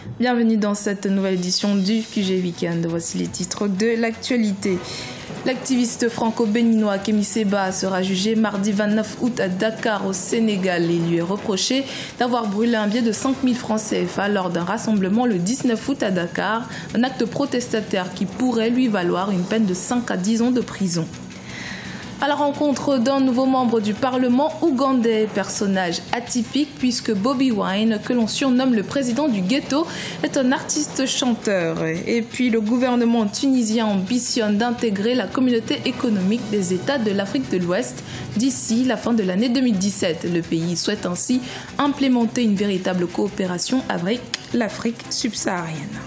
Bienvenue dans cette nouvelle édition du QG Weekend. Voici les titres de l'actualité. L'activiste franco-béninois Kémi Séba sera jugé mardi 29 août à Dakar au Sénégal. Il lui est reproché d'avoir brûlé un billet de 5 000 francs CFA lors d'un rassemblement le 19 août à Dakar, un acte protestataire qui pourrait lui valoir une peine de 5 à 10 ans de prison. À la rencontre d'un nouveau membre du Parlement ougandais, personnage atypique puisque Bobby Wine, que l'on surnomme le président du ghetto, est un artiste-chanteur. Et puis le gouvernement tunisien ambitionne d'intégrer la communauté économique des États de l'Afrique de l'Ouest d'ici la fin de l'année 2017. Le pays souhaite ainsi implémenter une véritable coopération avec l'Afrique subsaharienne.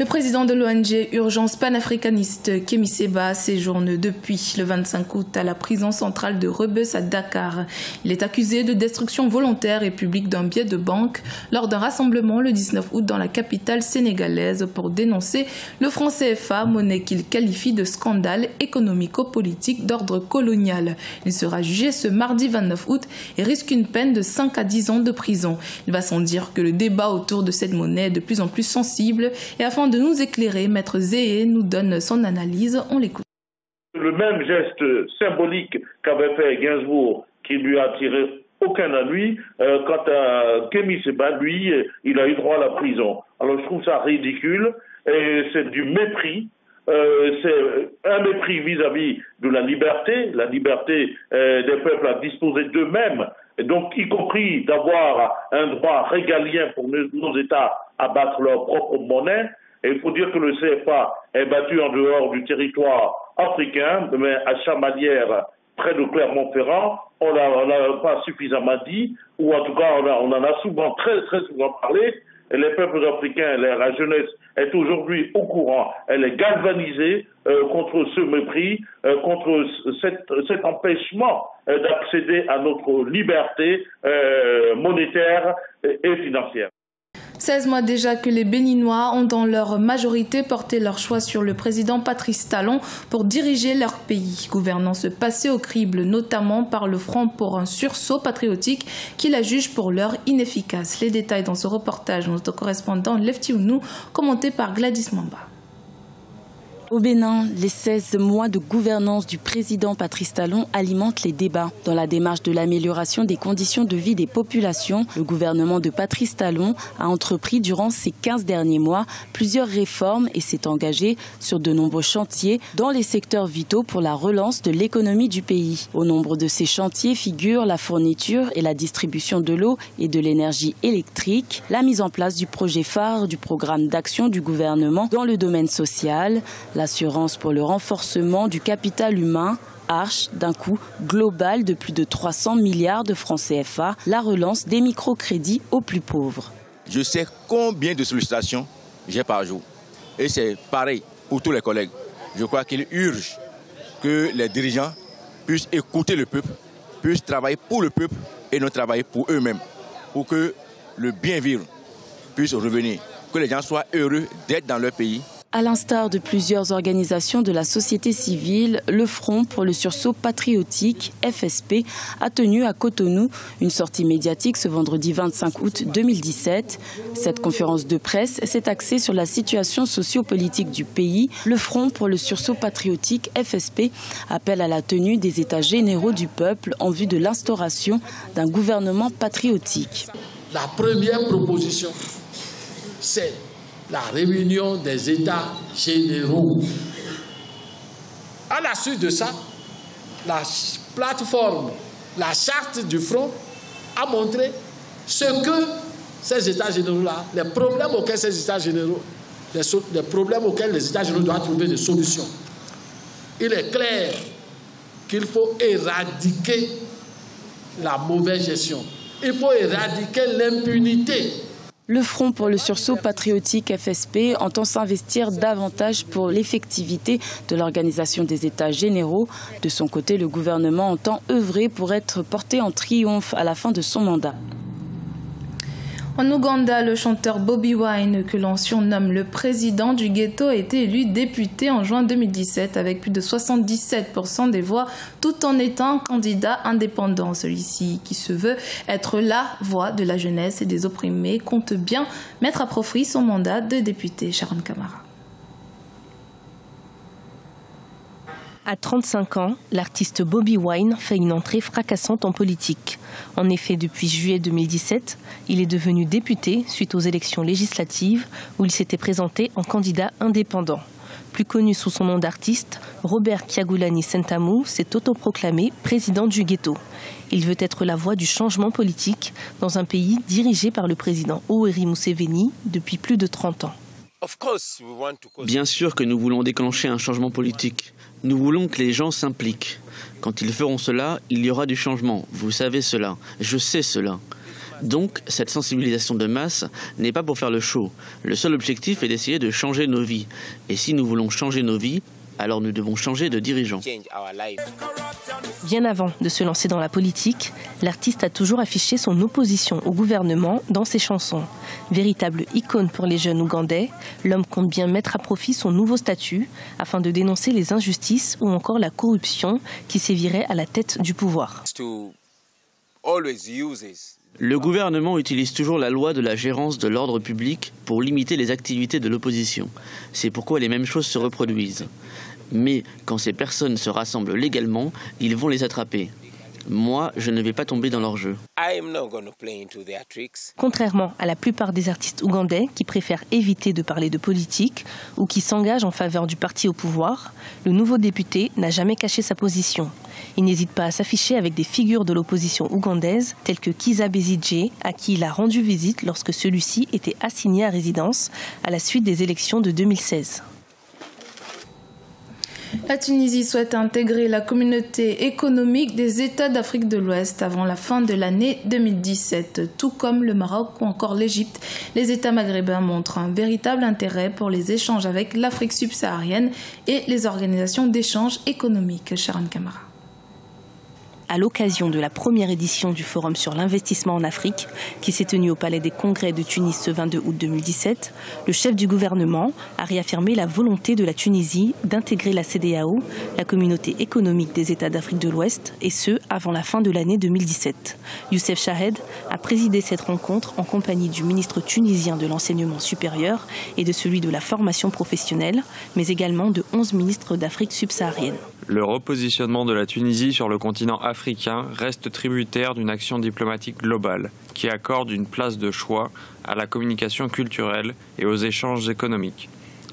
Le président de l'ONG Urgence panafricaniste Kémi Séba séjourne depuis le 25 août à la prison centrale de Rebeuss à Dakar. Il est accusé de destruction volontaire et publique d'un billet de banque lors d'un rassemblement le 19 août dans la capitale sénégalaise pour dénoncer le franc CFA, monnaie qu'il qualifie de scandale économico-politique d'ordre colonial. Il sera jugé ce mardi 29 août et risque une peine de 5 à 10 ans de prison. Il va sans dire que le débat autour de cette monnaie est de plus en plus sensible et afin de nous éclairer, Maître Zéé nous donne son analyse, on l'écoute. Le même geste symbolique qu'avait fait Gainsbourg, qui lui a tiré aucun ennui, quant à Kémi Séba, lui, il a eu droit à la prison. Alors je trouve ça ridicule, et c'est du mépris. C'est un mépris vis-à-vis de la liberté des peuples à disposer d'eux-mêmes, et donc y compris d'avoir un droit régalien pour nos États à battre leur propre monnaie. Et il faut dire que le CFA est battu en dehors du territoire africain, mais à Chamalières, près de Clermont-Ferrand, on n'a pas suffisamment dit, ou en tout cas on en a souvent, très souvent parlé. Et les peuples africains, la jeunesse est aujourd'hui au courant, elle est galvanisée contre ce mépris, contre cet empêchement d'accéder à notre liberté monétaire et financière. 16 mois déjà que les Béninois ont dans leur majorité porté leur choix sur le président Patrice Talon pour diriger leur pays. Gouvernance passée au crible, notamment par le Front pour un sursaut patriotique qui la juge pour l'heure inefficace. Les détails dans ce reportage de notre correspondant Lefty Ounou, commenté par Gladys Mamba. Au Bénin, les 16 mois de gouvernance du président Patrice Talon alimentent les débats. Dans la démarche de l'amélioration des conditions de vie des populations, le gouvernement de Patrice Talon a entrepris durant ces 15 derniers mois plusieurs réformes et s'est engagé sur de nombreux chantiers dans les secteurs vitaux pour la relance de l'économie du pays. Au nombre de ces chantiers figurent la fourniture et la distribution de l'eau et de l'énergie électrique, la mise en place du projet phare du programme d'action du gouvernement dans le domaine social, l'assurance pour le renforcement du capital humain, Arche, d'un coût global de plus de 300 milliards de francs CFA, la relance des microcrédits aux plus pauvres. Je sais combien de sollicitations j'ai par jour. Et c'est pareil pour tous les collègues. Je crois qu'il urge que les dirigeants puissent écouter le peuple, puissent travailler pour le peuple et non travailler pour eux-mêmes, pour que le bien vivre puisse revenir, que les gens soient heureux d'être dans leur pays. À l'instar de plusieurs organisations de la société civile, le Front pour le sursaut patriotique, FSP, a tenu à Cotonou une sortie médiatique ce vendredi 25 août 2017. Cette conférence de presse s'est axée sur la situation sociopolitique du pays. Le Front pour le sursaut patriotique, FSP, appelle à la tenue des États généraux du peuple en vue de l'instauration d'un gouvernement patriotique. La première proposition, c'est la réunion des États généraux. À la suite de ça, la plateforme, la charte du Front a montré ce que ces États généraux-là, les problèmes auxquels ces États généraux, les problèmes auxquels les États généraux doivent trouver des solutions. Il est clair qu'il faut éradiquer la mauvaise gestion. Il faut éradiquer l'impunité. Le Front pour le sursaut patriotique FSP entend s'investir davantage pour l'effectivité de l'organisation des États généraux. De son côté, le gouvernement entend œuvrer pour être porté en triomphe à la fin de son mandat. En Ouganda, le chanteur Bobi Wine, que l'on surnomme le président du ghetto, a été élu député en juin 2017 avec plus de 77% des voix, tout en étant candidat indépendant. Celui-ci, qui se veut être la voix de la jeunesse et des opprimés, compte bien mettre à profit son mandat de député. Sharon Kamara. À 35 ans, l'artiste Bobi Wine fait une entrée fracassante en politique. En effet, depuis juillet 2017, il est devenu député suite aux élections législatives où il s'était présenté en candidat indépendant. Plus connu sous son nom d'artiste, Robert Kyagulanyi Sentamu s'est autoproclamé président du ghetto. Il veut être la voix du changement politique dans un pays dirigé par le président Yoweri Museveni depuis plus de 30 ans. Bien sûr que nous voulons déclencher un changement politique. Nous voulons que les gens s'impliquent. Quand ils feront cela, il y aura du changement. Vous savez cela. Je sais cela. Donc, cette sensibilisation de masse n'est pas pour faire le show. Le seul objectif est d'essayer de changer nos vies. Et si nous voulons changer nos vies, alors nous devons changer de dirigeants. Bien avant de se lancer dans la politique, l'artiste a toujours affiché son opposition au gouvernement dans ses chansons. Véritable icône pour les jeunes ougandais, l'homme compte bien mettre à profit son nouveau statut afin de dénoncer les injustices ou encore la corruption qui sévirait à la tête du pouvoir. Le gouvernement utilise toujours la loi de la gérance de l'ordre public pour limiter les activités de l'opposition. C'est pourquoi les mêmes choses se reproduisent. Mais quand ces personnes se rassemblent légalement, ils vont les attraper. Moi, je ne vais pas tomber dans leur jeu. Contrairement à la plupart des artistes ougandais qui préfèrent éviter de parler de politique ou qui s'engagent en faveur du parti au pouvoir, le nouveau député n'a jamais caché sa position. Il n'hésite pas à s'afficher avec des figures de l'opposition ougandaise telles que Kizza Besigye, à qui il a rendu visite lorsque celui-ci était assigné à résidence à la suite des élections de 2016. La Tunisie souhaite intégrer la communauté économique des États d'Afrique de l'Ouest avant la fin de l'année 2017, tout comme le Maroc ou encore l'Égypte. Les États maghrébins montrent un véritable intérêt pour les échanges avec l'Afrique subsaharienne et les organisations d'échanges économiques. Sharon Kamara. À l'occasion de la première édition du Forum sur l'investissement en Afrique, qui s'est tenu au Palais des Congrès de Tunis ce 22 août 2017, le chef du gouvernement a réaffirmé la volonté de la Tunisie d'intégrer la CEDEAO, la communauté économique des États d'Afrique de l'Ouest, et ce, avant la fin de l'année 2017. Youssef Chahed a présidé cette rencontre en compagnie du ministre tunisien de l'enseignement supérieur et de celui de la formation professionnelle, mais également de 11 ministres d'Afrique subsaharienne. Le repositionnement de la Tunisie sur le continent africain reste tributaire d'une action diplomatique globale qui accorde une place de choix à la communication culturelle et aux échanges économiques.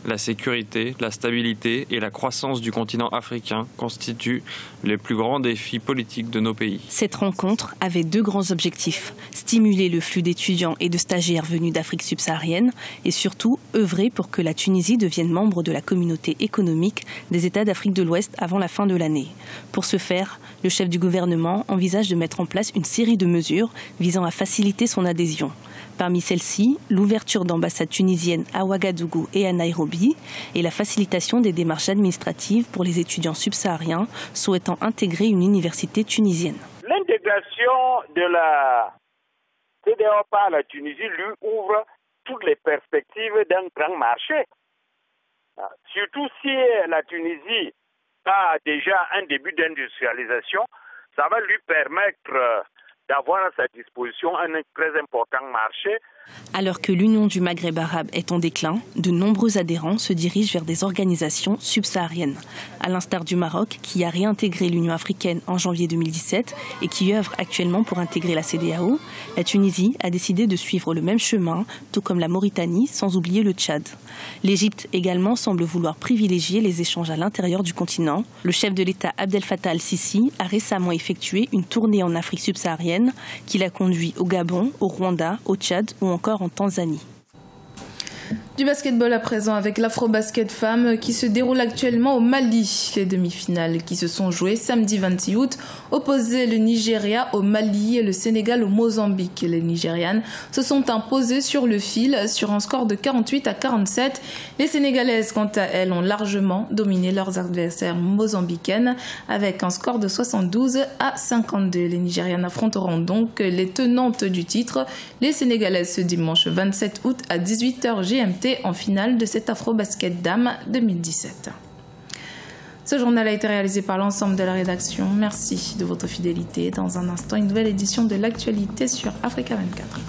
La sécurité, la stabilité et la croissance du continent africain constituent les plus grands défis politiques de nos pays. Cette rencontre avait deux grands objectifs: stimuler le flux d'étudiants et de stagiaires venus d'Afrique subsaharienne et surtout œuvrer pour que la Tunisie devienne membre de la communauté économique des États d'Afrique de l'Ouest avant la fin de l'année. Pour ce faire, le chef du gouvernement envisage de mettre en place une série de mesures visant à faciliter son adhésion. Parmi celles-ci, l'ouverture d'ambassades tunisiennes à Ouagadougou et à Nairobi et la facilitation des démarches administratives pour les étudiants subsahariens souhaitant intégrer une université tunisienne. L'intégration de la CEDEAO par la Tunisie lui ouvre toutes les perspectives d'un grand marché. Surtout si la Tunisie a déjà un début d'industrialisation, ça va lui permettre d'avoir à sa disposition un très important marché. Alors que l'Union du Maghreb arabe est en déclin, de nombreux adhérents se dirigent vers des organisations subsahariennes. À l'instar du Maroc, qui a réintégré l'Union africaine en janvier 2017 et qui œuvre actuellement pour intégrer la CEDEAO, la Tunisie a décidé de suivre le même chemin, tout comme la Mauritanie, sans oublier le Tchad. L'Égypte également semble vouloir privilégier les échanges à l'intérieur du continent. Le chef de l'État Abdel Fattah al-Sisi a récemment effectué une tournée en Afrique subsaharienne qui l'a conduit au Gabon, au Rwanda, au Tchad ou encore en Tanzanie. Du basketball à présent avec l'Afro-Basket Femmes qui se déroule actuellement au Mali. Les demi-finales qui se sont jouées samedi 26 août opposaient le Nigeria au Mali et le Sénégal au Mozambique. Les Nigérianes se sont imposées sur le fil sur un score de 48-47. Les Sénégalaises, quant à elles, ont largement dominé leurs adversaires mozambicaines avec un score de 72-52. Les Nigérianes affronteront donc les tenantes du titre, les Sénégalaises, ce dimanche 27 août à 18h GMT en finale de cet Afro-Basket Dames 2017. Ce journal a été réalisé par l'ensemble de la rédaction. Merci de votre fidélité. Dans un instant, une nouvelle édition de l'actualité sur Africa 24.